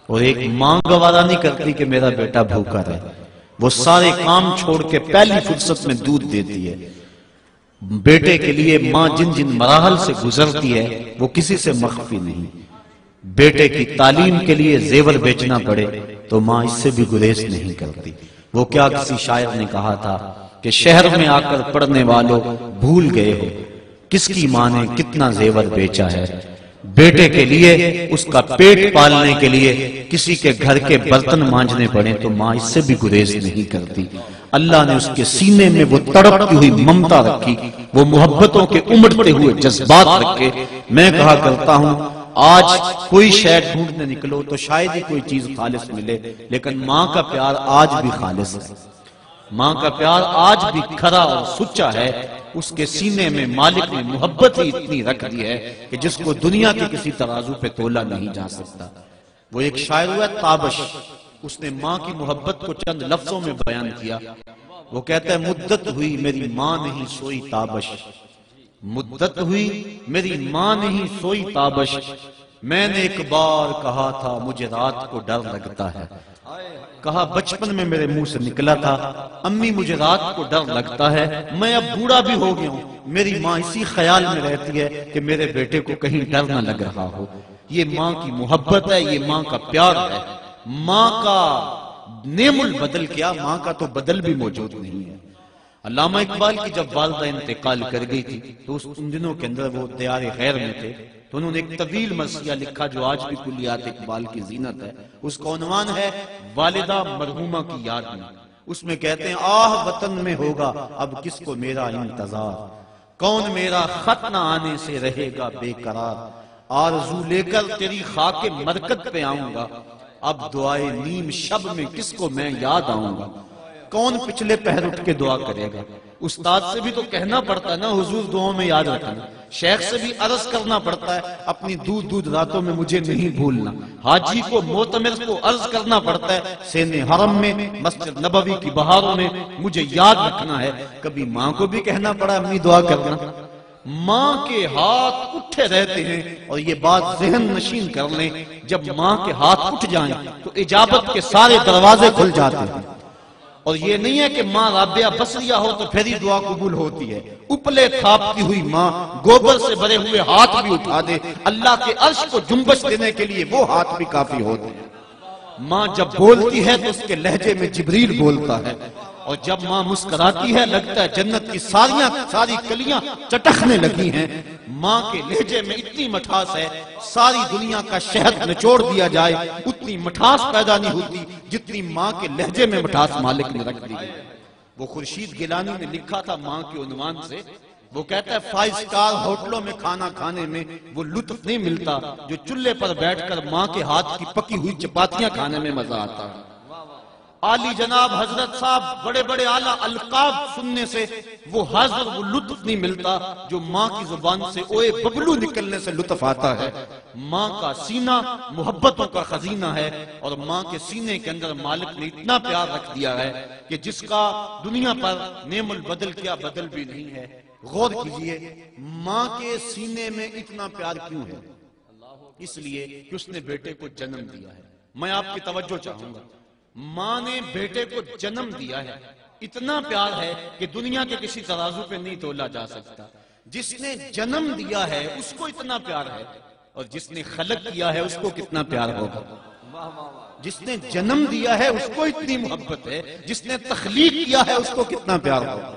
اور ایک ماں گوارا نہیں کرتی کہ میرا بیٹا بھوکا رہے، وہ سارے کام چھوڑ کے پہلی فرصت میں دودھ دیتی ہے۔ بیٹے کے لیے ماں جن جن مراحل سے گزرتی ہے وہ کسی سے مخفی نہیں۔ بیٹے کی تعلیم کے لیے زیور بیچنا پڑے تو ماں اس سے بھی گریز نہیں کرتی۔ وہ کیا کسی شاعر نے کہا تھا کہ شہر میں آ کر پڑھنے والوں بھول گئے ہو کس کی ماں نے کتنا زیور بیچا ہے۔ بیٹے کے لیے اس کا پیٹ پالنے کے لیے کسی کے گھر کے برتن مانجنے پڑے تو ماں اس سے بھی گریز نہیں کرتی۔ اللہ نے اس کے سینے میں وہ تڑپتی ہوئی ممتا رکھی، وہ محبتوں کے امڑتے ہوئے جذبات رکھے۔ میں کہا کرتا ہوں آج کوئی شے ڈھونڈنے نکلو تو شاید ہی کوئی چیز خالص ملے، لیکن ماں کا پیار آج بھی خالص ہے، ماں کا پیار آج بھی کھرا اور سچا ہے۔ اس کے سینے میں مالک نے محبت ہی اتنی رکھ دی ہے کہ جس کو دنیا کے کسی ترازو پہ تولا نہیں جا سکتا۔ وہ ایک شاعر ہوا تابش، اس نے ماں کی محبت کو چند لفظوں میں بیان کیا۔ وہ کہتا ہے مدت ہوئی میری ماں نہیں سوئی تابش، مدت ہوئی میری ماں نہیں سوئی تابش، میں نے ایک بار کہا تھا مجھے رات کو ڈر لگتا ہے۔ کہا بچپن میں میرے منہ سے نکلا تھا امی مجھے رات کو ڈر لگتا ہے، میں اب بوڑھا بھی ہو گیا ہوں، میری ماں اسی خیال میں رہتی ہے کہ میرے بیٹے کو کہیں ڈر نہ لگ رہا ہو۔ یہ ماں کی محبت ہے، یہ ماں کا پیار ہے۔ ماں کا نعم البدل کیا، ماں کا تو بدل بھی موجود نہیں ہے۔ علامہ اقبال کی جب والدہ انتقال کر گئی تھی تو ان دنوں کے اندر وہ دیار غیر میں تھے، تو انہوں نے ایک طویل مرثیہ لکھا جو آج بھی کلیات اقبال کی زینت ہے۔ اس کا عنوان ہے والدہ مرحومہ کی یاد میں۔ اس میں کہتے ہیں آہ وطن میں ہوگا اب کس کو میرا انتظار، کون میرا خط نہ آنے سے رہے گا بے قرار، آرزو لے کر تیری خاک مرکت پہ آؤں گا، اب دعائے نیم شب میں کس کو میں یاد آؤں گا، کون پچھلے پہر اٹھ کے دعا کرے گا۔ استاد سے بھی تو کہنا پڑتا ہے نا حضور دعاؤں میں یاد رکھنا، شیخ سے بھی عرض کرنا پڑتا ہے اپنی دودھ دودھ راتوں میں مجھے نہیں بھولنا، حاجی کو معتمر کو عرض کرنا پڑتا ہے سین حرم میں مسجد نبوی کی بہاروں میں مجھے یاد رکھنا ہے۔ کبھی ماں کو بھی کہنا پڑا امی دعا کرنا۔ ماں کے ہاتھ اٹھے رہتے ہیں، اور یہ بات ذہن نشین کر لیں جب ماں کے ہاتھ اٹھ جائیں تو اجابت کے سارے دروازے کھل جاتے ہیں۔ اور یہ نہیں ہے کہ ماں رابعہ بصریہ ہو تو پھر ہی دعا قبول ہوتی ہے، اپلے تھاپتی ہوئی ماں گوبر سے بھرے ہوئے ہاتھ بھی اٹھا دے، اللہ کے عرش کو جنبش دینے کے لیے وہ ہاتھ بھی کافی ہوتے ہیں۔ ماں جب بولتی ہے تو اس کے لہجے میں جبریل بولتا ہے، اور جب ماں مسکراتی ہے لگتا ہے جنت کی ساری کلیاں چٹکنے لگی ہیں۔ ماں کے لہجے میں اتنی مٹھاس ہے ساری دنیا کا شہد نچوڑ دیا جائے اتنی مٹھاس پیدا نہیں ہوتی جتنی ماں کے لہجے میں مٹھاس مالک نے رکھ دی۔ وہ خورشید گیلانی نے لکھا تھا ماں کے عنوان سے، وہ کہتا ہے 5 سٹار ہوٹلوں میں کھانا کھانے میں وہ لطف نہیں ملتا جو چولہے پر بیٹھ کر ماں کے ہاتھ کی پکی ہوئی چپاتیاں کھانے میں مزہ آتا ہے۔ عالی جناب حضرت صاحب بڑے بڑے اعلیٰ القاب سننے سے وہ حاضر وہ لطف نہیں ملتا جو ماں کی زبان سے اوے ببلو نکلنے سے لطف آتا ہے۔ ماں کا سینہ محبتوں کا خزینہ ہے، اور ماں کے سینے کے اندر مالک نے اتنا پیار رکھ دیا ہے کہ جس کا دنیا پر نعم البدل کیا بدل بھی نہیں ہے۔ غور کیجئے ماں کے سینے میں اتنا پیار کیوں ہے؟ اس لیے کہ اس نے بیٹے کو جنم دیا ہے۔ میں آپ کی توجہ چاہوں گا، ماں نے بیٹے کو جنم دیا ہے، اتنا پیار ہے کہ دنیا کے کسی ترازو پہ نہیں تولا جا سکتا۔ جس نے جنم دیا ہے اس کو اتنا پیار ہے، اور جس نے خلق کیا ہے اس کو کتنا پیار ہوگا۔ جس نے جنم دیا ہے اس کو اتنی محبت ہے، جس نے تخلیق کیا ہے اس کو کتنا پیار ہوگا۔